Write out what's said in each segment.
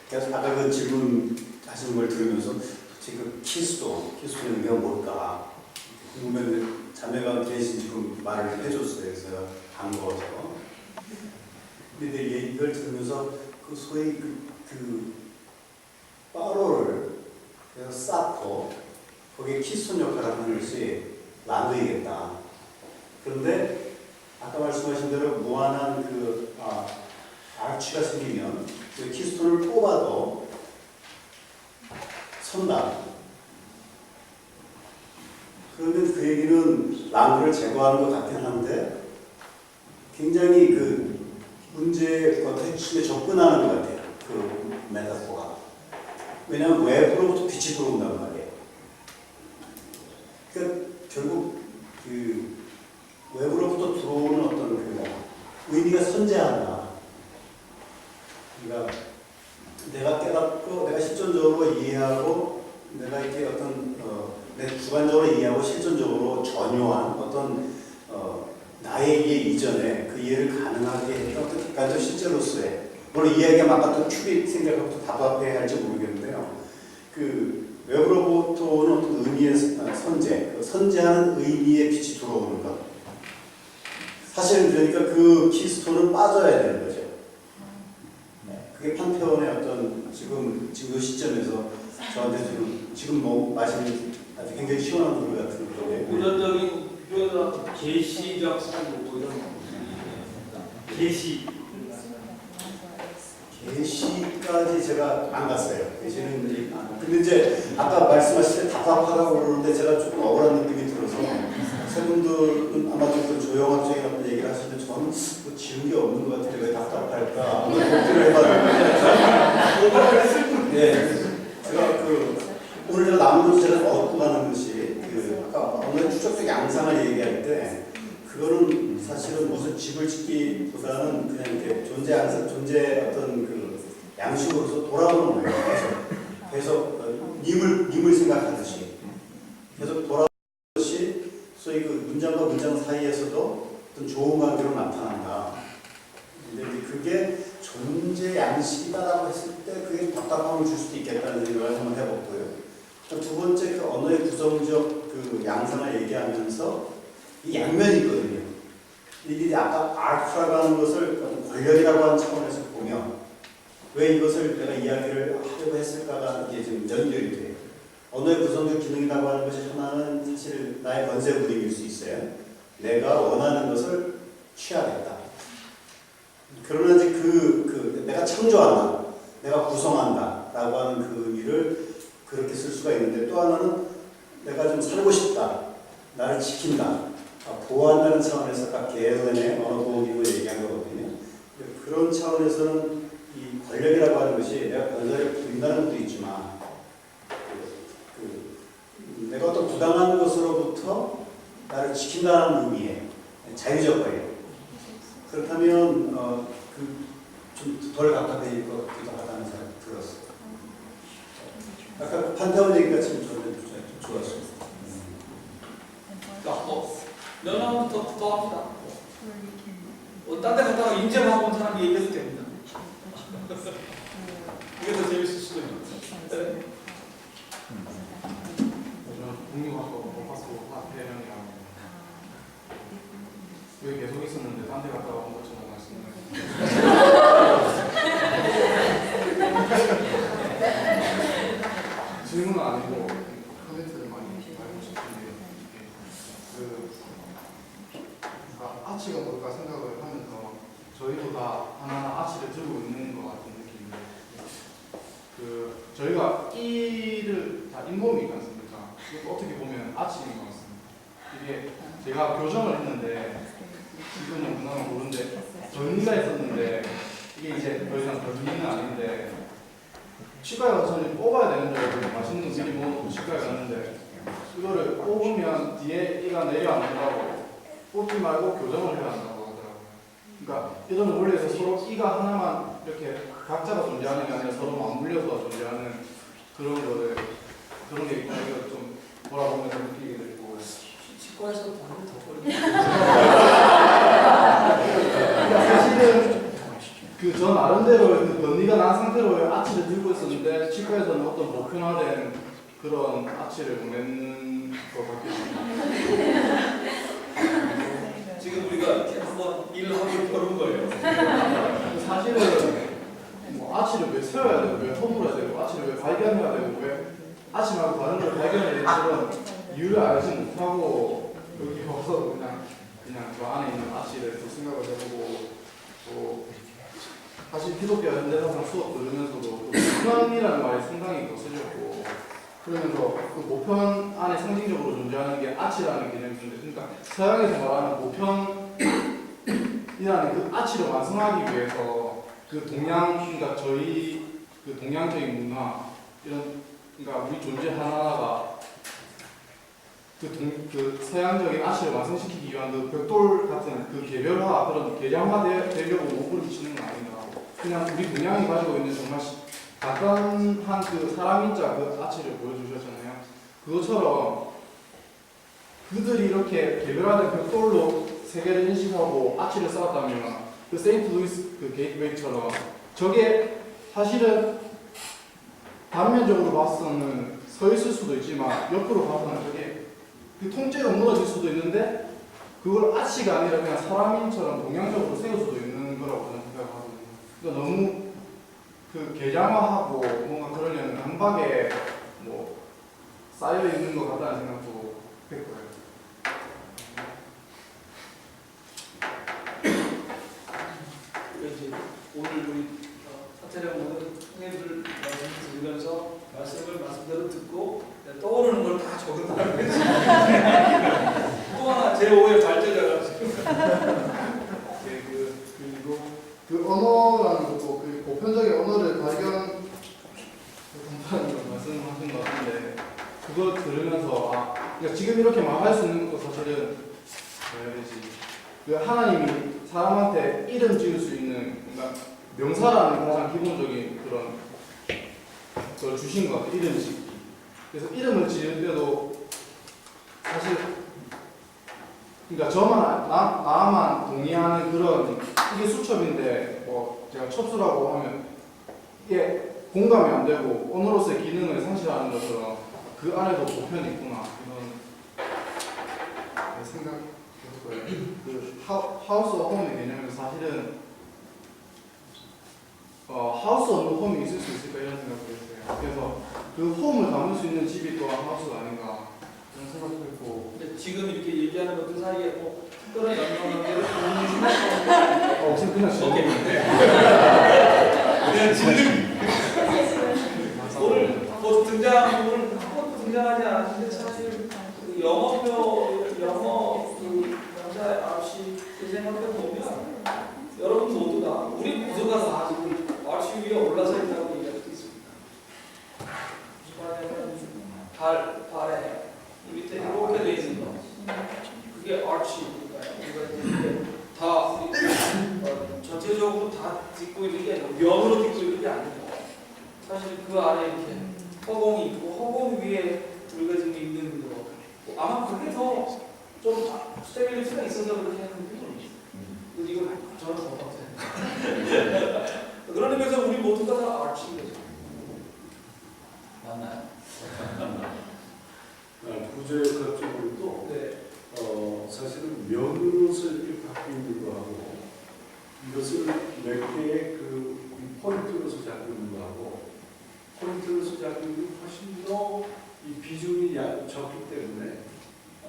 그래서 아까 그 질문 하신 걸 들으면서 도대체 그 키스톤의 의미가 뭘까 궁금했는데 자매가 대신 지금 말을 해줬어요. 그래서 반가워서. 근데 이걸 들으면서 그 소위 그 바로를 그래서 쌓고 거기에 키스톤 역할을 하는 것이 란드이겠다. 그런데 아까 말씀하신 대로 무한한 그 아치가 생기면 그 키스톤을 뽑아도 선다. 그러면 그 얘기는 란드를 제거하는 것 같긴 한데 굉장히 그 문제의 핵심에 접근하는 것 같아요. 그 메타포가. 왜냐하면 외부로부터 빛이 들어온단 말이에요. 그러니까 결국 그 외부로부터 들어오는 어떤 그 의미가 선재한다. 그러니까 내가 깨닫고 내가 실존적으로 이해하고 내가 이렇게 어떤 내 주관적으로 이해하고 실존적으로 전요한 어떤 나의 이해 이전에 그 이해를 가능하게 했던 어떤 객관적 실제로서의 물론 이야기가 막 같은 큐빅 생각하고 답답해 할지 모르겠는데요. 그 외부로부터 오는 어떤 의미의 선재, 그 선재하는 의미의 빛이 들어오는 것. 사실은 그러니까 그 키스톤은 빠져야 되는 거죠. 그게 판테온의 어떤 지금 이 시점에서 저한테 지금 뭐 마시는 아주 굉장히 시원한 물 같은 그런 고전적인 표현은 계시적 삶 뭐 이런 계시까지 제가 안 갔어요. 계시는 근데 이제 아까 말씀하실 때 답답하다고 그러는데 제가 조금 억울한 느낌이 들어서 세 분들은 아마 좀 조용학적인 어떤 얘기를 하시는데 저는 뭐 지운 게 없는 것 같아요. 왜 답답할까? 한번 걱정을 해봤는데 제가 오늘 제가 남은 제가 얻고 가는 것이 아까 오늘 추적적 양상을 얘기할 때 그거는 사실은 무슨 집을 짓기보다는 그냥 이렇게 존재 어떤 그 양식으로서 돌아오는 거예요. 계속 님을 생각하듯이 계속 돌아오는 것이 소위 그 문장과 문장 사이에서도 어떤 좋은 관계로 나타난다. 근데 그게 존재 양식이다라고 했을 때 그게 답답함을 줄 수도 있겠다는 생각을 한번 해봤고요. 두 번째 그 언어의 구성적 그 양상을 얘기하면서 이 양면이 있거든요. 이게 아까 아트라고 하는 것을 권력이라고 하는 차원에서 보면 왜 이것을 내가 이야기를 하려고 했을까가 이게 지금 연결이 돼요. 언어의 구성적 기능이라고 하는 것이 하나는 사실 나의 건세 부림일 수 있어요. 내가 원하는 것을 취하겠다. 그러나 이제 내가 창조한다, 내가 구성한다 라고 하는 그 의미를 그렇게 쓸 수가 있는데 또 하나는 내가 좀 살고 싶다, 나를 지킨다, 보호한다는 차원에서 아까 게르넨의 언어 보호기구 얘기한 거거든요. 그런 차원에서는 이 권력이라고 하는 것이 내가 권세를 부린다는 것도 있지만 내가 어떤 부당한 것으로부터 나를 지킨다는 의미의 자유적 권력. 그렇다면 좀 덜 답답해질 것 같기도 하다는 생각이 들었어요. 아까 판테온 얘기가 참 저는 좀 좋았어요. 연합부터 더 합시다. 딴 데 갔다가 인재하고 온 사람이 얘기해도 됩니다. 이게 더 재밌을 수도 있는. 국립학과 법학부 학회장이랑 여기 계속 있었는데 딴 데 갔다가 온 것처럼 말씀을 질문은 아니고 코멘트를 많이 알고 싶은데 아치가 뭘까 생각을 하면서 저희도 다 하나하나 아치를 들고 있는 것 같은 느낌인데 저희가 이를 다 인범이 있지 않습니까? 이것도 어떻게 보면 아치인 것 같습니다. 이게 제가 교정을 했는데 이거는 문화는 모르는데 전이가 있었는데 이게 이제 더 이상 전이는 아닌데 치과에 가서 저는 뽑아야 되는 줄 알고 맛있는 거 미리 먹어놓고 치과에 갔는데 이거를 뽑으면 뒤에 이가 내려앉는다고 뽑지 말고 교정을 해야 한다고 하더라고요. 그러니까 이거는 원래 서로 이가 하나만 이렇게 각자가 존재하는 게 아니라 서로 맞물려서 존재하는 그런 게 있구나. 이거 좀 돌아보면서 느끼게 됐고 치과에서 돈을 더 벌고. 사실은 저 나름대로 그 변이가 난 상태로 아치를 들고 있었는데 치과에서는 어떤 보편화된 그런 아치를 보내는 것 같겠습니다. 지금 우리가 이렇게 한번 일하고 펴는 거예요. 사실은 뭐 아치를 왜 세워야 되고 왜 허물어야 되고 아치를 왜 발견해야 되고 왜 아치 말고 다른 걸 발견해야 되는 그런 이유를 알지 못하고 여기 와서 그냥 저 안에 있는 아치를 또 생각을 해보고 또 사실 기독교 현대사상 수업 들으면서도 모편이라는 말이 상당히 거슬렸고 그러면서 그 모편 안에 상징적으로 존재하는 게 아치라는 개념이 있는데 그러니까 서양에서 말하는 모편이라는 그 아치를 완성하기 위해서 그 동양 그러니까 저희 그 동양적인 문화 이런 그러니까 우리 존재 하나하나가 그 서양적인 아치를 완성시키기 위한 그 벽돌 같은 그 개별화 그런 개량화되려고 오분을 치는 건 아닌가. 그냥 우리 동양이 가지고 있는 정말 간단한 그 사람인자 그 아치를 보여주셨잖아요. 그것처럼 그들이 이렇게 개별화된 벽돌로 세계를 인식하고 아치를 쌓았다면 그 세인트 루이스 그 게이트웨이처럼 저게 사실은 단면적으로 봐서는 서 있을 수도 있지만 옆으로 봐서는 저게 그 통째로 무너질 수도 있는데 그걸 아치가 아니라 그냥 사람인처럼 동양적으로 세울 수도 있는 거라고 저는 생각하거든요. 그러니까 너무 그 개량화하고 뭔가 그러려면 한박에 뭐 쌓여 있는 것 같다는 생각도 했고요. 이제 오늘 우리 사태령 모든 형님들 말씀을 들으면서 말씀을 말씀대로 듣고 떠오르는 걸 다 적어달라고 했어요. 또 하나 제5의 발제자가 네, 그리고 그 언어라는 것도 그 보편적인 언어를 발견한다는 걸 말씀하신 것 같은데 그거 들으면서 그러니까 지금 이렇게 말할 수 있는 것도 사실은 뭐라 해야 되지? 그 하나님이 사람한테 이름 지을 수 있는 그러니까 명사라는 가장 기본적인 그런 걸 주신 것 같아요. 이름 짓기. 그래서 이름을 지을 때도 사실 그러니까 나만 동의하는 그런 이게 수첩인데 뭐 제가 첩수라고 하면 이게 공감이 안 되고 언어로서의 기능을 상실하는 것처럼 그 안에도 보편이 있구나 이런 생각했고요. 그 하우스 오브 홈의 개념에서 사실은 하우스 오브 홈이 있을 수 있을까 이런 생각도 했어요. 그래서 그 홈을 담을 수 있는 집이 또한 하우스가 아닌가 이런 생각도 했고. 근데 지금 이렇게 얘기하는 것들 사이에 뭐 특별한 연관관계를 지금 그냥 적겠는데 그냥 지금 오늘 뭐 등장 오늘 한 번도 등장하지 않았는데 사실 그 영어 그 명사의 아시 그 생각해 보면 여러분 모두가 우리 모두가 다 지금 아시 위에 올라서 있다고 얘기할 수 있습니다. 발에 이 밑에 이렇게 돼 있는 거 그게 아치일까요? 이게 다 전체적으로 다 딛고 있는 게 아니고 면으로 딛고 있는 게 아니고 사실 그 안에 이렇게 허공이 있고 허공 위에 우리가 지금 있는 거 아마 그게 더 좀 스테빌리티가 있어서 그렇게 하는 분이 이거 저는 더 같아요. 그런 의미에서 우리 모두가 다 아치인 거죠. 맞나요? 구조의 쪽으로도 네. 사실은 면으로서 이렇게 바뀌기도 하고 이것을 몇 개의 그 포인트로서 잡히기도 하고 포인트로서 잡히기도 훨씬 더 이 비중이 적기 때문에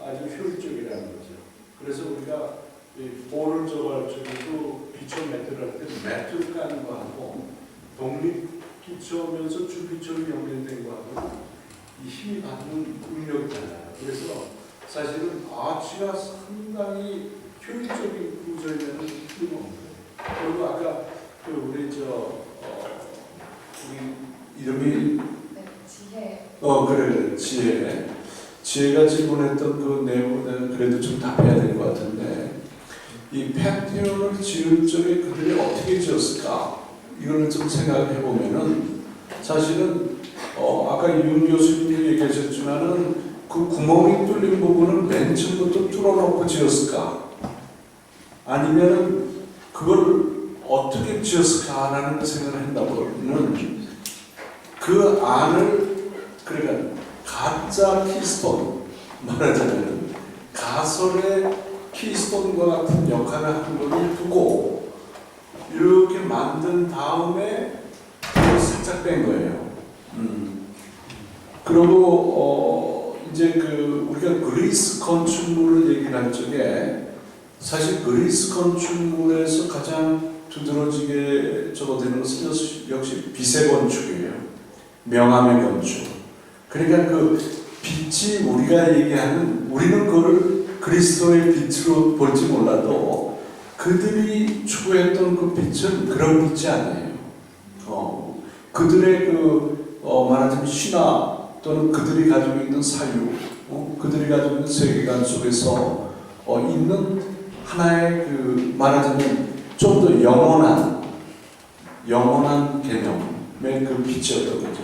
아주 효율적이라는 거죠. 그래서 우리가 이 볼을 저갈 적에도 기초 매트를 할 때 매트를 까는 거하고 독립 기초면서 주기초를 연결된 거하고 이 힘이 받는 능력이잖아요. 그래서 사실은 아치가 상당히 효율적인 구조에는 틀림없는 거예요. 그리고 아까 그 우리 우리 이름이 지혜. 그래 지혜가 질문했던 그 내용은 그래도 좀 답해야 될 것 같은데 이 펜티온을 지을 적에 그들이 어떻게 지었을까 이거는 좀 생각해 보면은 사실은 아까 윤 교수님도 얘기하셨지만은 그 구멍이 뚫린 부분을 맨 처음부터 뚫어놓고 지었을까? 아니면은 그걸 어떻게 지었을까라는 생각을 한다고는 그 안을 그러니까 가짜 키스톤 말하자면 가설의 키스톤과 같은 역할을 한 것을 두고 이렇게 만든 다음에 그걸 살짝 뺀 거예요. 그리고 이제 그 우리가 그리스 건축물을 얘기할 적에 사실 그리스 건축물에서 가장 두드러지게 적어되는 것은 역시 빛의 건축이에요. 명암의 건축. 그러니까 그 빛이 우리가 얘기하는 우리는 그걸 그리스도의 빛으로 볼지 몰라도 그들이 추구했던 그 빛은 그런 빛이 아니에요. 그들의 말하자면 신화 또는 그들이 가지고 있는 사유, 그들이 가지고 있는 세계관 속에서 있는 하나의 말하자면 좀 더 영원한 개념의 그 빛이었던 거죠.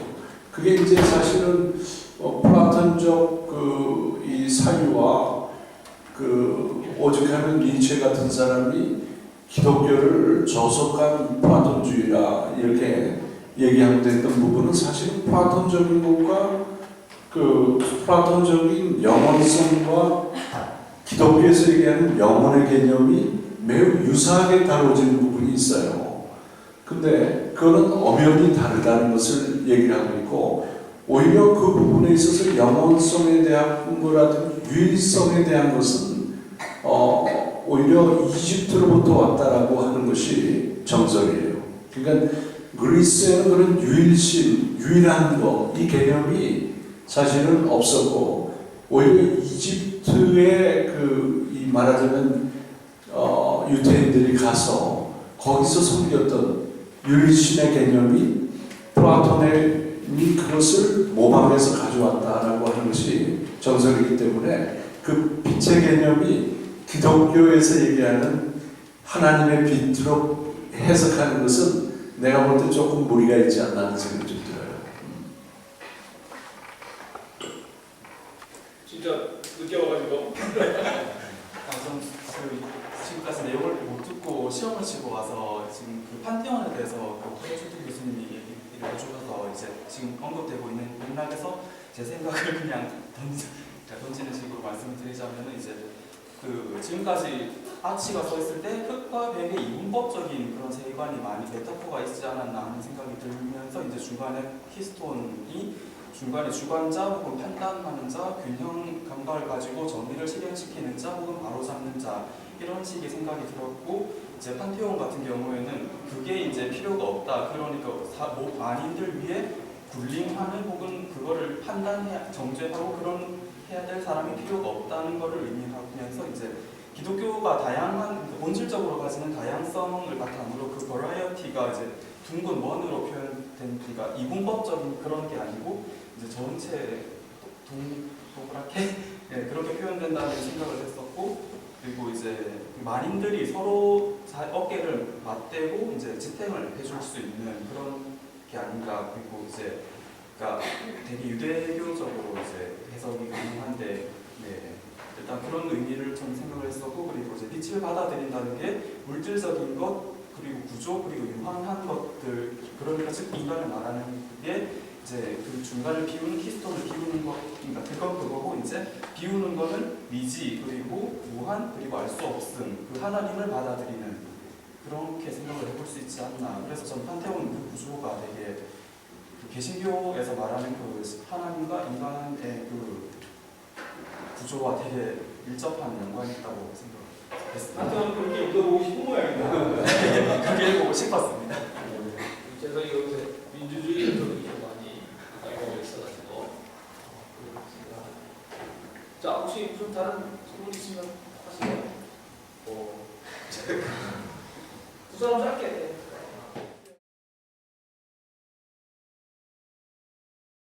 그게 이제 사실은 플라톤적 이 사유와 오죽하면 니체 같은 사람이 기독교를 저속한 플라톤주의라 이렇게 얘기하면 됐던 부분은 사실은 플라톤적인 것과 플라톤적인 영원성과 기독교에서 얘기하는 영혼의 개념이 매우 유사하게 다뤄지는 부분이 있어요. 근데 그거는 엄연히 다르다는 것을 얘기를 하고 있고 오히려 그 부분에 있어서 영혼성에 대한 거라든지 유일성에 대한 것은 오히려 이집트로부터 왔다라고 하는 것이 정설이에요. 그러니까 그리스에는 그런 유일신, 유일한 거, 이 개념이 사실은 없었고 오히려 이집트의 이 말하자면 유대인들이 가서 거기서 섬겼던 유일신의 개념이 플라톤이 그것을 모방해서 가져왔다라고 하는 것이 정설이기 때문에 그 빛의 개념이 기독교에서 얘기하는 하나님의 빛으로 해석하는 것은 내가 볼 때 조금 무리가 있지 않나 하는 생각이 좀 들어요. 진짜 늦게 와가지고 지금까지 내용을 못 듣고 시험을 치고 와서 지금 그 판테온에 대해서 허초준 교수님이 얘기를 해주셔서 이제 지금 언급되고 있는 맥락에서 제 생각을 그냥 던지는 식으로 말씀을 드리자면은 이제 지금까지 아치가 서 있을 때 흙과 벽의 이분법적인 그런 세계관이 많이 메타포가 있지 않았나 하는 생각이 들면서 이제 중간에 키스톤이 중간에 주관자 혹은 판단하는 자, 균형 감각을 가지고 정의를 실현시키는 자 혹은 바로잡는 자 이런 식의 생각이 들었고 이제 판테온 같은 경우에는 그게 이제 필요가 없다. 그러니까 만인들 위해 굴림하는 혹은 그거를 판단해야 정죄하고 그런 해야 될 사람이 필요가 없다는 것을 의미하면서 이제 기독교가 다양한 본질적으로 가지는 다양성을 바탕으로 그 버라이어티가 이제 둥근 원으로 표현된 그러니까 이분법적인 그런 게 아니고 이제 전체 동그랗게 네, 그렇게 표현된다는 생각을 했었고 그리고 이제 만인들이 서로 어깨를 맞대고 이제 지탱을 해줄 수 있는 그런 게 아닌가 그리고 이제 그러니까 되게 유대교적으로 이제 해석이 가능한데 네, 일단 그런 의미를 좀 생각을 했었고 그리고 이제 빛을 받아들인다는 게 물질적인 것 그리고 구조 그리고 유한한 것들 그러니까 즉 인간을 말하는 게 이제 그 중간을 비우는 키스톤을 비우는 것 그러니까 그건 그거고 이제 비우는 거는 미지 그리고 무한 그리고 알 수 없음 그 하나님을 받아들이는 그렇게 생각을 해볼 수 있지 않나 그래서 전 판테온 그 구조가 되게 개신교에서 말하는 그 하나님과 인간의 그 구조와 되게 밀접한 연관이 있다고 생각했습니다. 판테온 그렇게 읽어보고 싶은 모양이다. 그렇게 읽어보고 싶었습니다. 제가 요새 민주주의를 좀 많이 알고 있어가지고 자 혹시 무슨 다른 질문 있으면 하시죠. 두 사람 짧게